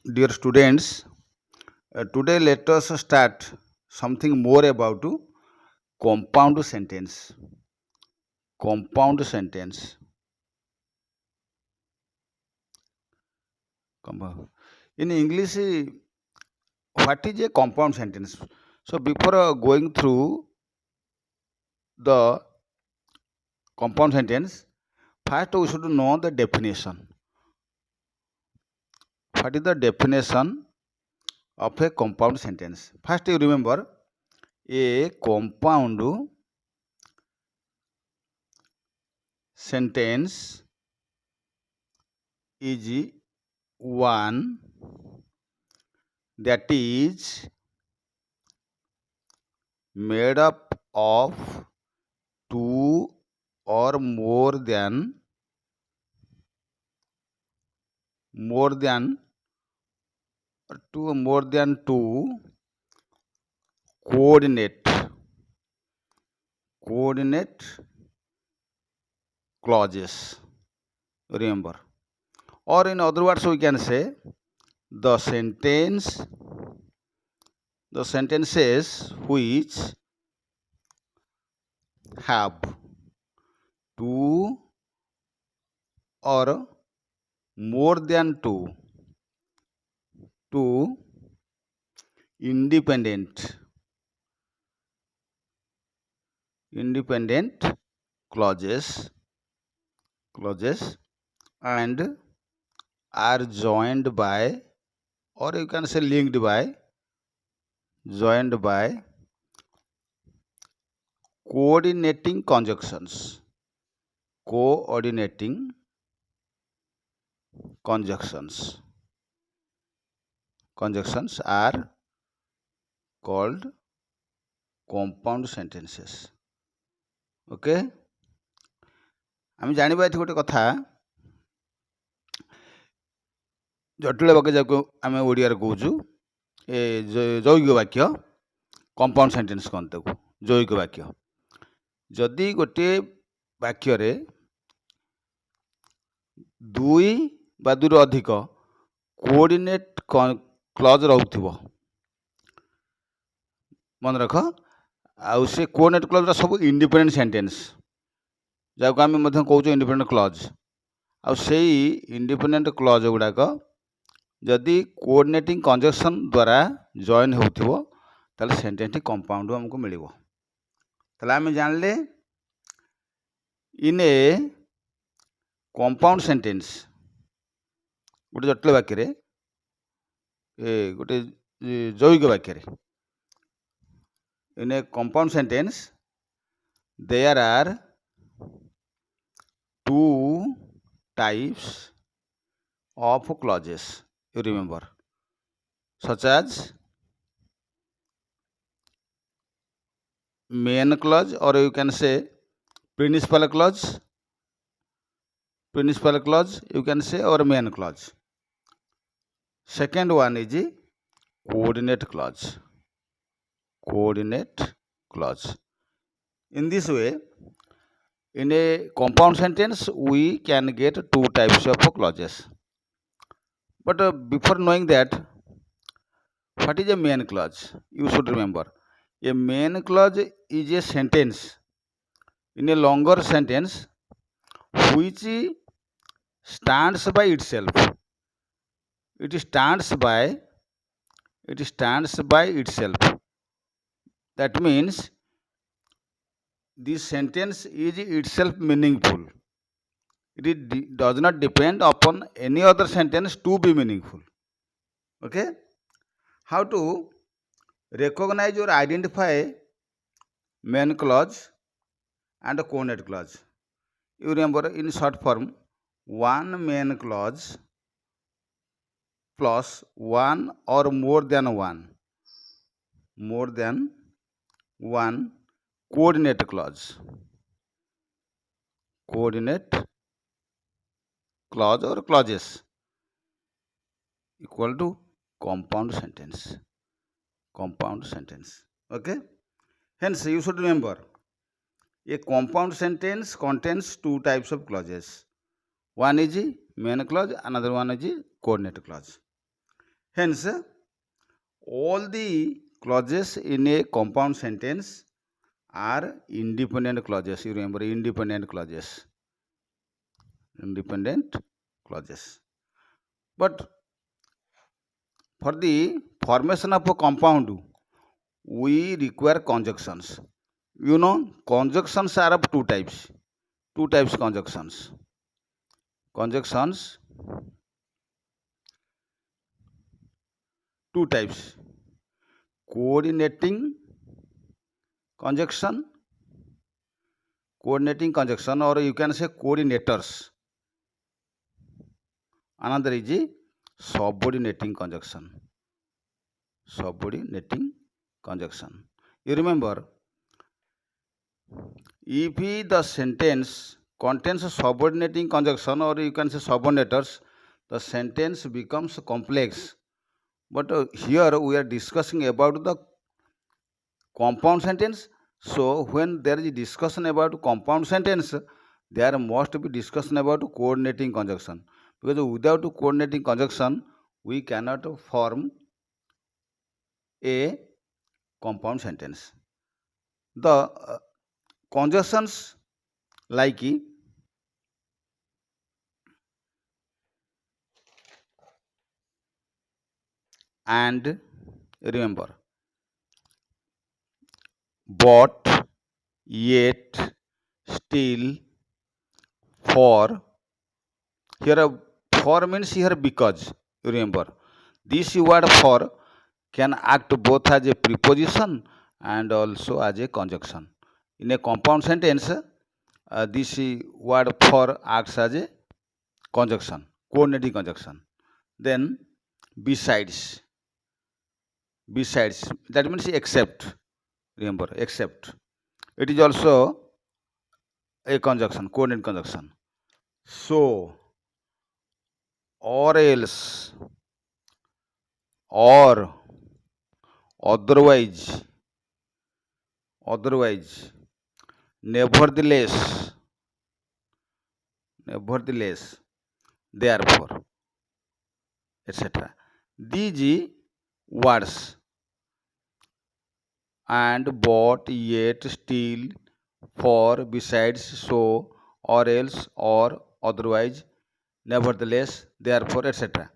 Dear students, today let us start something more about compound sentence. Compound sentence. In English, what is a compound sentence? So before going through the compound sentence, first we should know the definition. What is the definition of a compound sentence? First, you remember a compound sentence is one that is made up of two or more than coordinate coordinate clauses, remember, or in other words we can say the sentences which have two or more than two independent clauses and are joined by, or you can say joined by coordinating conjunctions. Coordinating conjunctions are called compound sentences. Okay, ଆମେ ଜାଣିବା ଏଠି ଗୋଟେ କଥା, ଜଟିଳ ବାକ୍ୟ ଯାକୁ ଆମେ ଓଡ଼ିଆରେ କହୁଛୁ ଏ ଯୌଗିକ ବାକ୍ୟ, କମ୍ପାଉଣ୍ଡ ସେଣ୍ଟେନ୍ସ କହନ୍ତି ତାକୁ, ଯୌଗିକ ବାକ୍ୟ। ଯଦି ଗୋଟିଏ ବାକ୍ୟରେ ଦୁଇ ବା ଦୁଇରୁ ଅଧିକ କୋଅର୍ଡିନେଟ୍ କ୍ଲଜ୍ ରହୁଥିବ, ମନେ ରଖ, ଆଉ ସେ କୋଅର୍ଡିନେଟ୍ କ୍ଲଜ୍ଟା ସବୁ ଇଣ୍ଡିପେଣ୍ଡେଣ୍ଟ ସେଣ୍ଟେନ୍ସ, ଯାହାକୁ ଆମେ ମଧ୍ୟ କହୁଛୁ ଇଣ୍ଡିପେଣ୍ଡେଣ୍ଟ କ୍ଲଜ୍। ଆଉ ସେଇ ଇଣ୍ଡିପେଣ୍ଡେଣ୍ଟ କ୍ଲଜ୍ ଗୁଡ଼ାକ ଯଦି କୋଅର୍ଡିନେଟିଂ କଞ୍ଜକ୍ସନ୍ ଦ୍ୱାରା ଜଏନ୍ ହେଉଥିବ, ତାହେଲେ ସେଣ୍ଟେନ୍ସଟି କମ୍ପାଉଣ୍ଡ ଆମକୁ ମିଳିବ। ତାହେଲେ ଆମେ ଜାଣିଲେ ଇନ୍ ଏ କମ୍ପାଉଣ୍ଡ ସେଣ୍ଟେନ୍ସ, ଗୋଟେ ଜଟିଳ ବାକ୍ୟରେ, ଗୋଟେ ଯୌଗିକ ବାକ୍ୟରେ, in a compound sentence there are two types of clauses, you remember, such as main clause, or you can say principal clause, you can say, or main clause. Second one is coordinate clause. In this way, in a compound sentence we can get two types of clauses. But before knowing that, what is a main clause? You should remember, a main clause is a sentence in a longer sentence which stands by itself. It stands by itself. That means this sentence is itself meaningful. It does not depend upon any other sentence to be meaningful. Okay? How to recognize or identify main clause and coordinate clause? You remember, in short form, one main clause plus one or more than one coordinate clause or clauses equal to compound sentence. Okay, hence you should remember, a compound sentence contains two types of clauses. One is main clause, another one is coordinate clause. Hence, all the clauses in a compound sentence are independent clauses. You remember independent clauses. Independent clauses. But for the formation of a compound, we require conjunctions. You know, conjunctions are of two types. Two types conjunctions. Conjunctions, two types. Coordinating conjunction, or you can say coordinators. Another is the subordinating conjunction. Subordinating conjunction. You remember, if the sentence contains a subordinating conjunction, or you can say subordinators, the sentence becomes complex. But here we are discussing about the compound sentence. So when there is discussion about compound sentence, there must be discussion about coordinating conjunction, because without coordinating conjunction we cannot form a compound sentence. The conjunctions like and, remember, but, yet, still, for. Here for means here because. You remember, this word for can act both as a preposition and also as a conjunction. In a compound sentence, this word for acts as a conjunction, coordinating conjunction. Then besides, that means except. Remember, except. It is also a conjunction, coordinating conjunction. So, or else, or otherwise, nevertheless, therefore, etc. These words, and, but, yet, still, for, besides, so, or else, or otherwise, nevertheless, therefore, etc.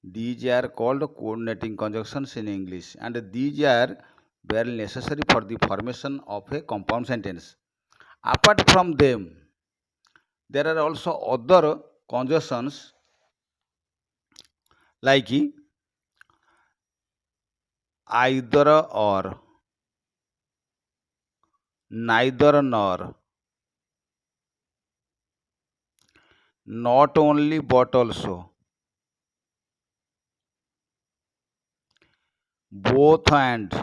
These are called coordinating conjunctions in English, and these are very necessary for the formation of a compound sentence. Apart from them, there are also other conjunctions like either or, neither nor, not only but also, both and,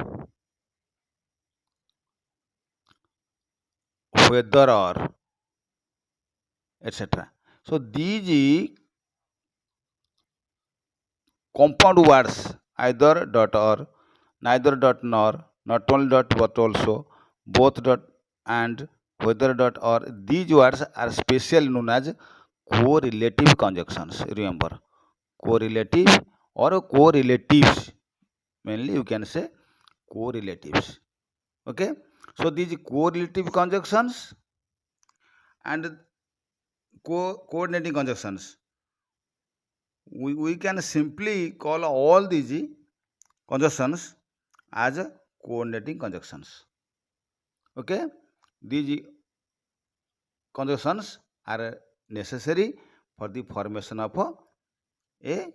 whether or, etc. So these compound words, either dot or, neither dot nor, not only dot but also, both dot and, whether dot or, these words are specially known as correlative conjunctions. Remember, correlative or correlatives. Mainly you can say correlatives. Okay. So these correlative conjunctions and coordinating conjunctions, we can simply call all these conjunctions as coordinating conjunctions. Okay. These conjunctions are necessary for the formation of a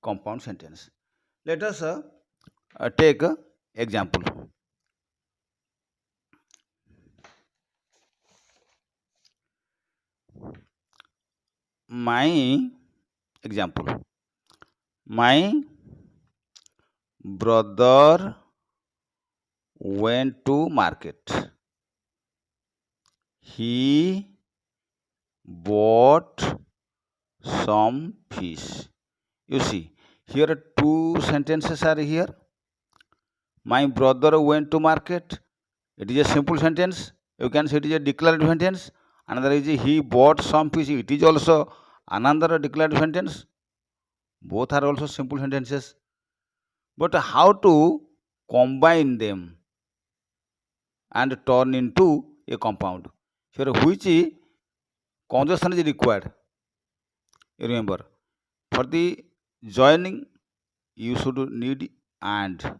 compound sentence. Let us take an example. My example. My brother went to market. He bought some fish. You see, here two sentences are here. My brother went to market. It is a simple sentence. You can say it is a declarative sentence. Another is he bought some fish. It is also another declarative sentence. Both are also simple sentences. but how to combine them and turn into a compound. Here, which conjunction is required? You remember, for the joining, you should need and.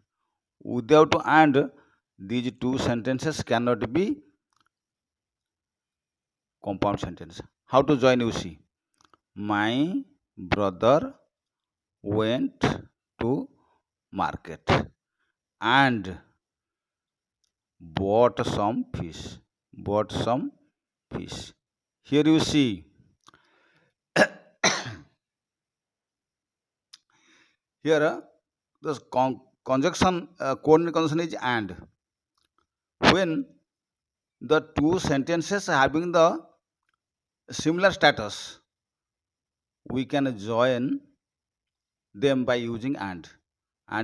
Without and, these two sentences cannot be compound sentence. How to join? You see, my brother went to market and bought some fish. Bought some fish. Here you see, here the conjunction coordinate conjunction is and. When the two sentences having the similar status, we can join them by using and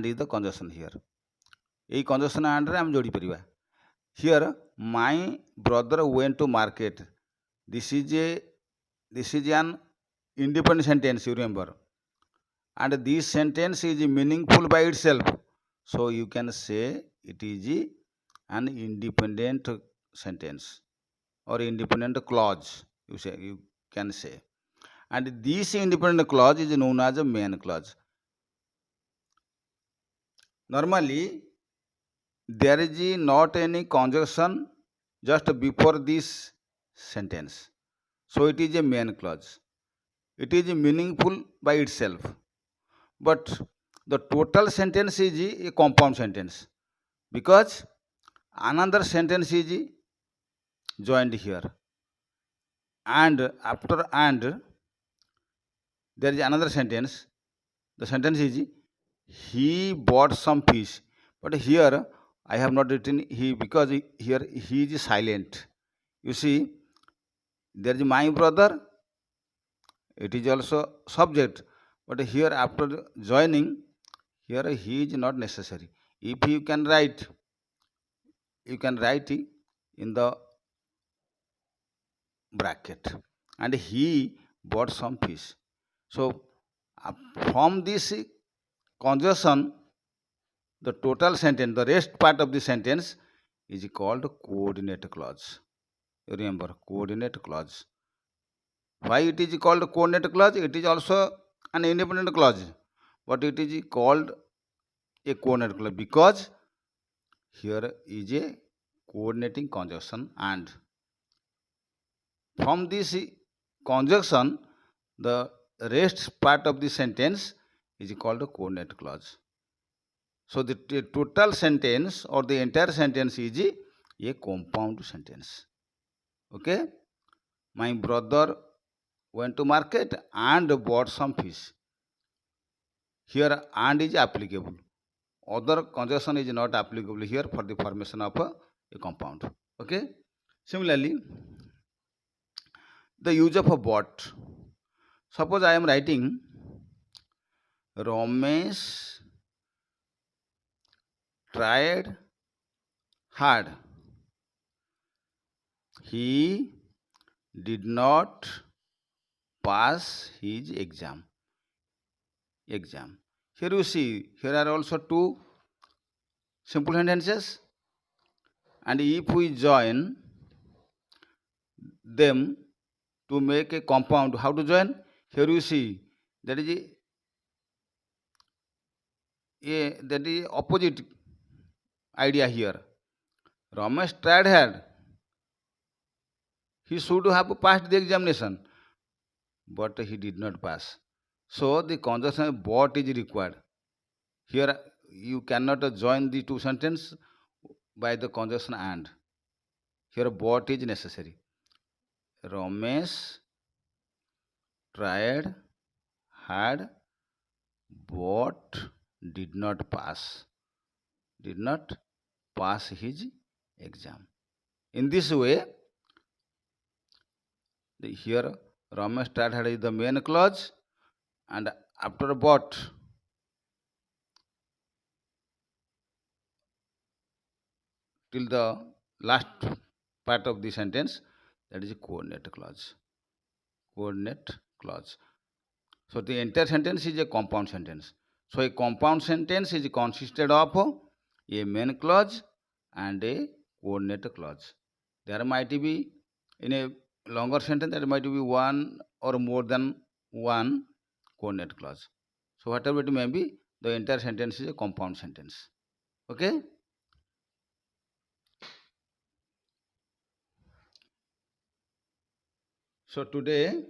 is the conjunction here. এই conjunction and ରେ ଆମେ ଯୋଡ଼ି ପାରିବା. Here, my brother went to market. This is a this is an independent sentence, you remember, and this sentence is meaningful by itself. So you can say it is an independent sentence or independent clause. You can say, and this independent clause is known as a main clause. Normally, there is not any conjunction just before this sentence, so it is a main clause. It is meaningful by itself, but the total sentence is a compound sentence because another sentence is joined here, and after and there is another sentence. The sentence is he bought some fish, but here I have not written he because here he is silent. You see, there is my brother, it is also subject, but here after joining, here he is not necessary. If you can write, you can write in the bracket, and he bought some fish. So from this conjunction, the total sentence, the rest part of the sentence is called coordinate clause. You remember, coordinate clause. Why it is called coordinate clause? It is also an independent clause, but it is called a coordinate clause because here is a coordinating conjunction, and from this conjunction, the rest part of the sentence is called a coordinate clause. So the total sentence or the entire sentence is a compound sentence. Okay? My brother went to market and bought some fish. Here and is applicable. Other conjunction is not applicable here for the formation of a compound. Okay? Similarly, the use of a bought. Suppose I am writing Ramesh tried hard. He did not pass his exam. Here you see, here are also two simple sentences, and if we join them to make a compound, how to join? Here you see, that is opposite idea here. Ramesh tried hard. He should have passed the examination, but he did not pass. So the conjunction but is required. Here you cannot join the two sentences by the conjunction and. Here but is necessary. Ramesh tried hard but did not pass his exam. In this way, here Ramesh tried hard is the main clause, and after but till the last part of the sentence, that is a coordinate clause. So the entire sentence is a compound sentence. So a compound sentence is consisted of a main clause and a coordinate clause. There might be, in a longer sentence, there might be one or more than one coordinate clause. So whatever it may be, the entire sentence is a compound sentence. Okay. So today